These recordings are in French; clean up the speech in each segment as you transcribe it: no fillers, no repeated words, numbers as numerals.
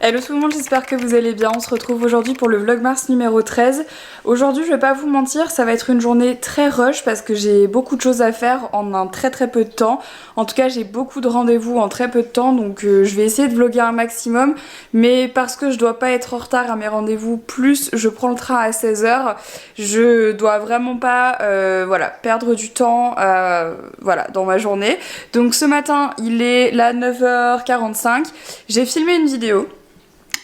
Hello tout le monde, j'espère que vous allez bien. On se retrouve aujourd'hui pour le Vlogmas numéro 13. Aujourd'hui, je vais pas vous mentir, ça va être une journée très rush parce que j'ai beaucoup de choses à faire en un très peu de temps. En tout cas, j'ai beaucoup de rendez-vous en très peu de temps, donc je vais essayer de vlogger un maximum. Mais parce que je dois pas être en retard à mes rendez-vous, plus je prends le train à 16 h, je dois vraiment pas voilà, perdre du temps voilà, dans ma journée. Donc ce matin, il est là 9h45. J'ai filmé une vidéo.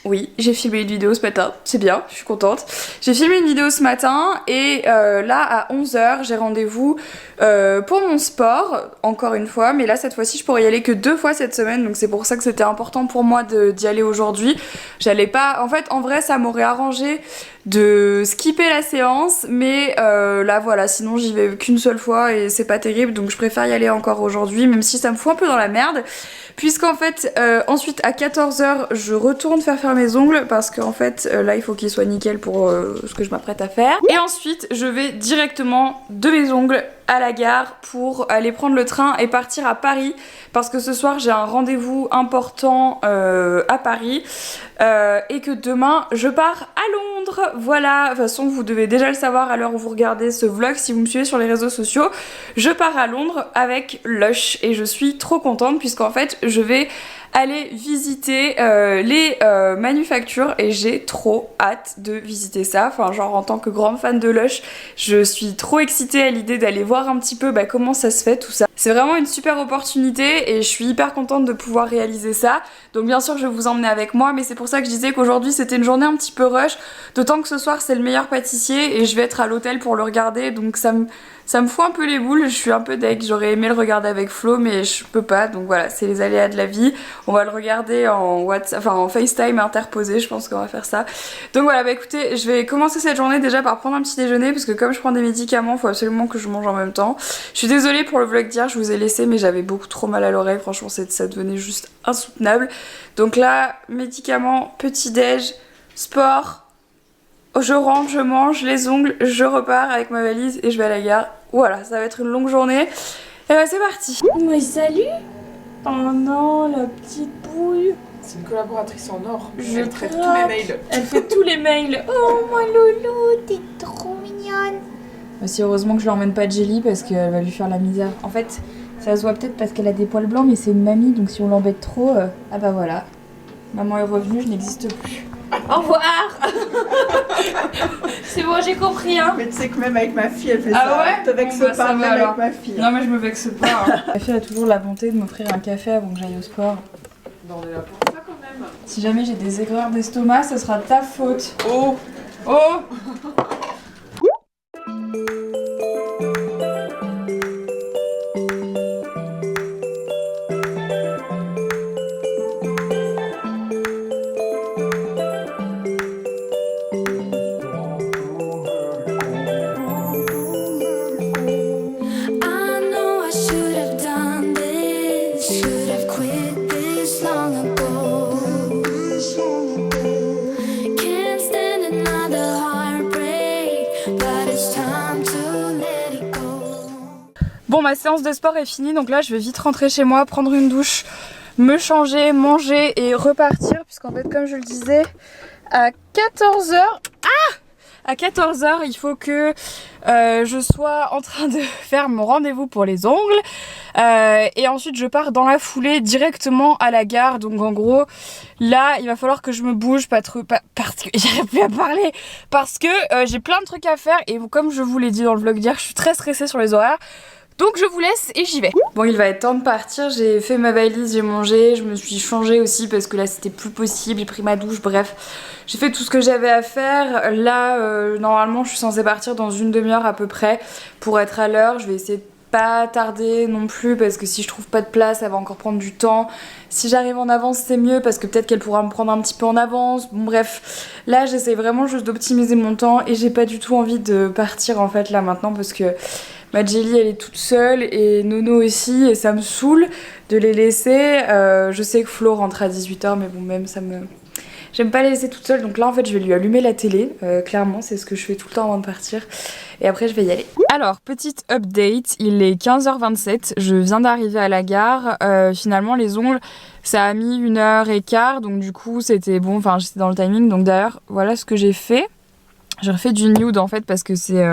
Oui, j'ai filmé une vidéo ce matin, c'est bien, je suis contente. J'ai filmé une vidéo ce matin et là à 11 h j'ai rendez-vous pour mon sport, encore une fois, mais là cette fois-ci je pourrais y aller que 2 fois cette semaine, donc c'est pour ça que c'était important pour moi d'y aller aujourd'hui. J'allais pas, en fait en vrai ça m'aurait arrangé de skipper la séance, mais là voilà, sinon j'y vais qu'une seule fois et c'est pas terrible, donc je préfère y aller encore aujourd'hui, même si ça me fout un peu dans la merde. Puisqu'en fait, ensuite à 14 h je retourne faire mes ongles parce qu'en fait, là il faut qu'ils soient nickel pour ce que je m'apprête à faire. Et ensuite, je vais directement de mes ongles à la gare pour aller prendre le train et partir à Paris parce que ce soir j'ai un rendez-vous important à Paris et que demain je pars à Londres. Voilà, de toute façon vous devez déjà le savoir à l'heure où vous regardez ce vlog si vous me suivez sur les réseaux sociaux. Je pars à Londres avec Lush et je suis trop contente puisqu'en fait je vais aller visiter les manufactures et j'ai trop hâte de visiter ça. Enfin genre en tant que grande fan de Lush, je suis trop excitée à l'idée d'aller voir un petit peu comment ça se fait tout ça. C'est vraiment une super opportunité et je suis hyper contente de pouvoir réaliser ça. Donc bien sûr je vais vous emmener avec moi, mais c'est pour ça que je disais qu'aujourd'hui c'était une journée un petit peu rush, d'autant que ce soir c'est le meilleur pâtissier et je vais être à l'hôtel pour le regarder, donc ça me fout un peu les boules, je suis un peu deg, j'aurais aimé le regarder avec Flo mais je peux pas, donc voilà, c'est les aléas de la vie. On va le regarder en WhatsApp, enfin en FaceTime interposé, je pense qu'on va faire ça. Donc voilà, bah écoutez, je vais commencer cette journée déjà par prendre un petit déjeuner parce que comme je prends des médicaments, il faut absolument que je mange en même temps. Je suis désolée pour le vlog d'hier, je vous ai laissé mais j'avais beaucoup trop mal à l'oreille, franchement ça devenait juste insoutenable. Donc là, médicaments, petit déj, sport, je rentre, je mange les ongles, je repars avec ma valise et je vais à la gare. Voilà, ça va être une longue journée. Et bah c'est parti. Mais salut. Oh non, la petite bouille. C'est une collaboratrice en or. Je Elle traite tous les mails. Elle fait tous les mails. Oh mon loulou, t'es trop mignonne. Si heureusement que je lui emmène pas Jelly parce qu'elle va lui faire la misère. En fait, ça se voit peut-être parce qu'elle a des poils blancs, mais c'est une mamie, donc si on l'embête trop, ah bah voilà. Maman est revenue, je n'existe plus. Au revoir. C'est bon, j'ai compris hein. Mais tu sais que même avec ma fille, elle fait Ah ça. ouais? Te vexe Bon, bah, pas ça même va, avec alors. ma fille. Non mais je me vexe pas. Hein. Ma fille a toujours la bonté de m'offrir un café avant que j'aille au sport. Non, on est là pour ça quand même. Si jamais j'ai des aigreurs d'estomac, ce sera de ta faute. Oh. Oh. Bon, ma séance de sport est finie, donc là je vais vite rentrer chez moi, prendre une douche, me changer, manger et repartir, puisqu'en fait comme je le disais, à 14 h, à 14 h il faut que je sois en train de faire mon rendez-vous pour les ongles et ensuite je pars dans la foulée directement à la gare. Donc en gros là il va falloir que je me bouge parce que j'arrive plus à parler parce que j'ai plein de trucs à faire et comme je vous l'ai dit dans le vlog d'hier, je suis très stressée sur les horaires. Donc je vous laisse et j'y vais. Bon, il va être temps de partir, j'ai fait ma valise, j'ai mangé, je me suis changée aussi parce que là c'était plus possible, j'ai pris ma douche, bref. J'ai fait tout ce que j'avais à faire. Là, normalement je suis censée partir dans une demi-heure à peu près pour être à l'heure. Je vais essayer de pas tarder non plus parce que si je trouve pas de place, ça va encore prendre du temps. Si j'arrive en avance c'est mieux parce que peut-être qu'elle pourra me prendre un petit peu en avance. Bon bref, là j'essaie vraiment juste d'optimiser mon temps et j'ai pas du tout envie de partir en fait là maintenant parce que ma Jelly elle est toute seule et Nono aussi et ça me saoule de les laisser. Je sais que Flo rentre à 18 h mais bon même ça me... J'aime pas les laisser toute seule donc là en fait je vais lui allumer la télé, clairement c'est ce que je fais tout le temps avant de partir. et après je vais y aller. Alors, petite update, il est 15h27, je viens d'arriver à la gare. Finalement, les ongles, ça a mis 1h15, donc du coup, c'était bon, enfin, j'étais dans le timing. Donc d'ailleurs, voilà ce que j'ai fait. J'ai refait du nude en fait, parce que c'est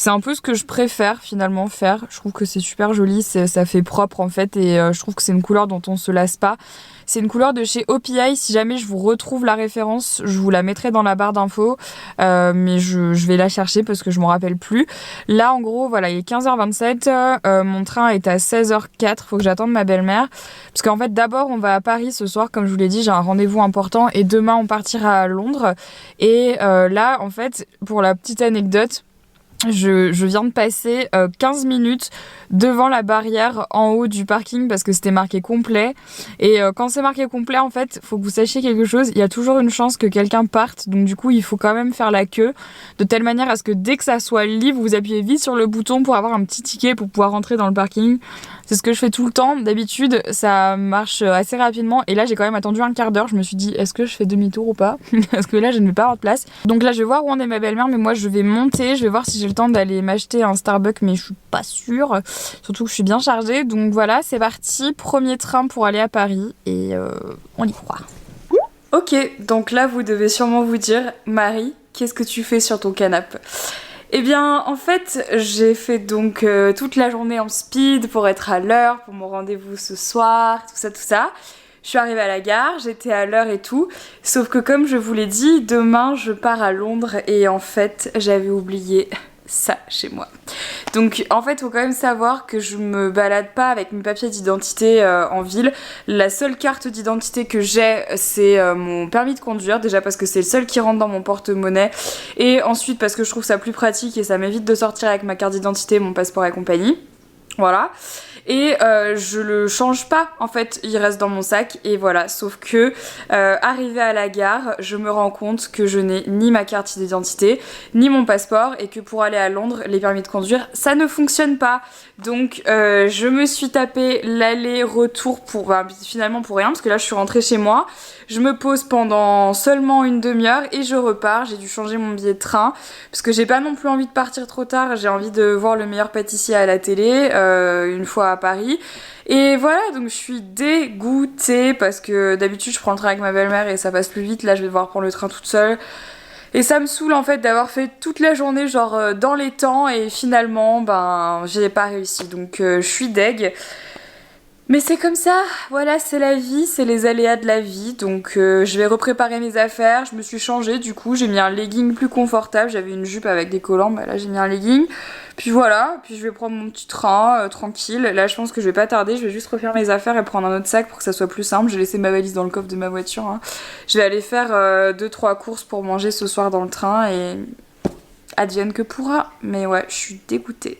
un peu ce que je préfère finalement faire. Je trouve que c'est super joli, ça fait propre en fait, et je trouve que c'est une couleur dont on se lasse pas. C'est une couleur de chez OPI, si jamais je vous retrouve la référence, je vous la mettrai dans la barre d'infos, mais je vais la chercher parce que je m'en rappelle plus. Là en gros, voilà, il est 15h27, mon train est à 16h04, faut que j'attende ma belle-mère. Parce qu'en fait d'abord on va à Paris ce soir, comme je vous l'ai dit, j'ai un rendez-vous important, et demain on partira à Londres. Et là en fait, pour la petite anecdote, je viens de passer 15 minutes devant la barrière en haut du parking parce que c'était marqué complet. Et quand c'est marqué complet, en fait, faut que vous sachiez quelque chose. Il y a toujours une chance que quelqu'un parte. Donc du coup, il faut quand même faire la queue de telle manière à ce que dès que ça soit libre, vous appuyez vite sur le bouton pour avoir un petit ticket pour pouvoir rentrer dans le parking. C'est ce que je fais tout le temps. D'habitude, ça marche assez rapidement. Et là, j'ai quand même attendu un quart d'heure. Je me suis dit, est-ce que je fais demi-tour ou pas? Parce que là, je ne vais pas avoir de place. Donc là, je vais voir où en est ma belle-mère. Mais moi, je vais monter. Je vais voir si j'ai le temps d'aller m'acheter un Starbucks. Mais je suis pas sûre. Surtout que je suis bien chargée. Donc voilà, c'est parti. Premier train pour aller à Paris. Et on y croit. Ok, donc là, vous devez sûrement vous dire, Marie, qu'est-ce que tu fais sur ton canapé? Eh bien, en fait, j'ai fait donc toute la journée en speed pour être à l'heure, pour mon rendez-vous ce soir, tout ça. Je suis arrivée à la gare, j'étais à l'heure et tout. Sauf que comme je vous l'ai dit, demain, je pars à Londres et en fait, j'avais oublié ça chez moi. Donc en fait, il faut quand même savoir que je me balade pas avec mes papiers d'identité en ville. La seule carte d'identité que j'ai, c'est mon permis de conduire, déjà parce que c'est le seul qui rentre dans mon porte-monnaie, et ensuite parce que je trouve ça plus pratique et ça m'évite de sortir avec ma carte d'identité, mon passeport et compagnie. Voilà. Et je le change pas, en fait, il reste dans mon sac, et voilà. Sauf que arrivée à la gare, je me rends compte que je n'ai ni ma carte d'identité ni mon passeport, et que pour aller à Londres, les permis de conduire, ça ne fonctionne pas. Donc je me suis tapé l'aller-retour finalement pour rien, parce que là je suis rentrée chez moi, je me pose pendant seulement une demi-heure et je repars. J'ai dû changer mon billet de train parce que j'ai pas non plus envie de partir trop tard, j'ai envie de voir le meilleur pâtissier à la télé une fois à Paris. Et voilà, donc je suis dégoûtée parce que d'habitude je prends le train avec ma belle-mère et ça passe plus vite. Là je vais devoir prendre le train toute seule. Et ça me saoule en fait d'avoir fait toute la journée genre dans les temps, et finalement j'ai pas réussi, donc je suis deg. Mais c'est comme ça, voilà, c'est la vie, c'est les aléas de la vie. Donc je vais repréparer mes affaires. Je me suis changée, du coup j'ai mis un legging plus confortable. J'avais une jupe avec des collants, bah là j'ai mis un legging. Puis voilà, puis je vais prendre mon petit train tranquille. Là je pense que je vais pas tarder, je vais juste refaire mes affaires et prendre un autre sac pour que ça soit plus simple. J'ai laissé ma valise dans le coffre de ma voiture, hein. Je vais aller faire 2-3 courses pour manger ce soir dans le train, et advienne que pourra. Mais ouais, je suis dégoûtée.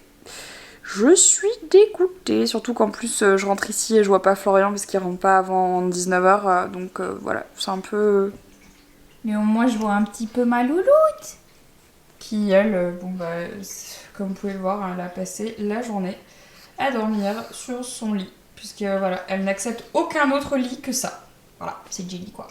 Je suis dégoûtée, surtout qu'en plus je rentre ici et je vois pas Florian parce qu'il rentre pas avant 19h, donc voilà, c'est un peu... Mais au moins je vois un petit peu ma louloute. Qui elle, comme vous pouvez le voir, elle a passé la journée à dormir sur son lit, puisque voilà, elle n'accepte aucun autre lit que ça. Voilà, c'est Jenny quoi.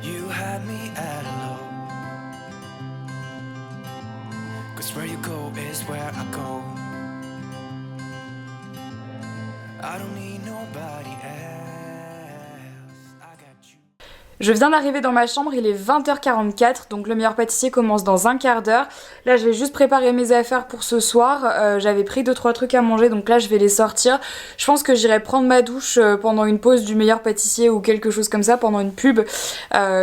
You had me at hello, 'cause where you go is where I go. I don't need nobody else. I got you. Je viens d'arriver dans ma chambre, il est 20h44, donc le meilleur pâtissier commence dans un quart d'heure. Là je vais juste préparer mes affaires pour ce soir, j'avais pris 2-3 trucs à manger, donc là je vais les sortir. Je pense que j'irai prendre ma douche pendant une pause du meilleur pâtissier ou quelque chose comme ça, pendant une pub,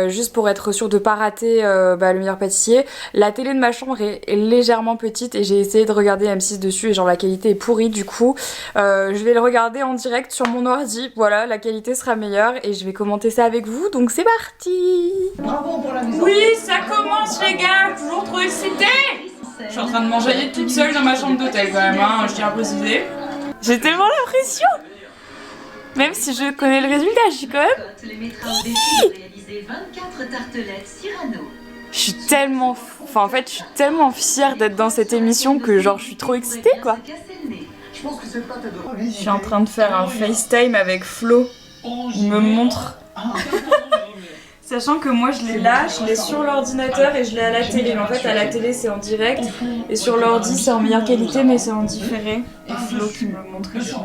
juste pour être sûre de pas rater le meilleur pâtissier. La télé de ma chambre est légèrement petite et j'ai essayé de regarder M6 dessus et genre la qualité est pourrie, du coup je vais le regarder en direct sur mon ordi, voilà, la qualité sera meilleure et je vais commenter ça avec vous, donc c'est parti. Bravo pour la maison. Oui, ça commence les gars, toujours trop excitée. Je suis en train de m'enjailler toute seule dans ma chambre d'hôtel quand même, hein, je tiens à préciser. J'ai tellement l'impression, même si je connais le résultat, je suis quand même... Je suis tellement... Enfin en fait, je suis tellement fière d'être dans cette émission que genre je suis trop excitée quoi. Je pense que cette pâte elle doit Je suis en train de faire un FaceTime avec Flo. Il me montre. Sachant que moi je l'ai là, je l'ai sur l'ordinateur et je l'ai à la télé. Mais en fait à la télé c'est en direct et sur l'ordi c'est en meilleure qualité mais c'est en différé. Et Flo qui me montre ici.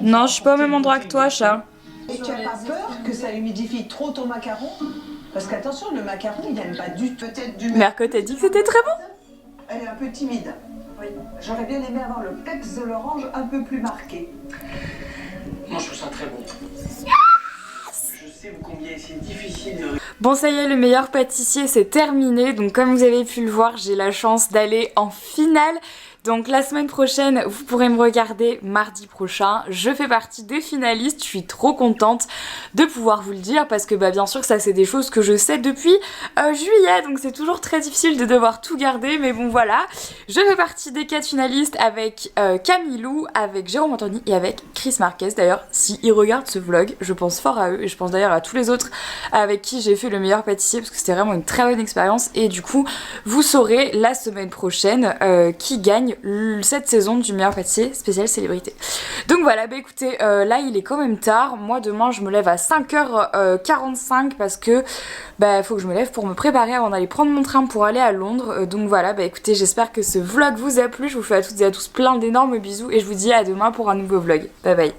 Non, je suis pas au même endroit que toi, chat. Et tu as pas peur que ça humidifie trop ton macaron? Parce qu'attention, le macaron il n'aime pas du tout. Peut-être du Merco t'a dit que c'était très bon. Elle est un peu timide. Oui. J'aurais bien aimé avoir le peps de l'orange un peu plus marqué. Moi je trouve ça très bon. Je sais combien c'est difficile de... Bon ça y est, le meilleur pâtissier c'est terminé. Donc comme vous avez pu le voir, j'ai la chance d'aller en finale. Donc la semaine prochaine, vous pourrez me regarder mardi prochain. Je fais partie des finalistes, je suis trop contente de pouvoir vous le dire parce que bien sûr que ça c'est des choses que je sais depuis juillet. Donc c'est toujours très difficile de devoir tout garder, mais bon voilà. Je fais partie des 4 finalistes avec Camilou, avec Jérôme Anthony et avec Chris Marquez. D'ailleurs, s'ils regardent ce vlog, je pense fort à eux et je pense d'ailleurs à tous les autres avec qui j'ai fait le meilleur pâtissier parce que c'était vraiment une très bonne expérience. Et du coup, vous saurez la semaine prochaine qui gagne cette saison du meilleur pâtissier spécial célébrité. Donc voilà, écoutez, là il est quand même tard. Moi demain je me lève à 5h45 parce que faut que je me lève pour me préparer avant d'aller prendre mon train pour aller à Londres. Donc voilà, écoutez, j'espère que ce vlog vous a plu. Je vous fais à toutes et à tous plein d'énormes bisous et je vous dis à demain pour un nouveau vlog. Bye bye.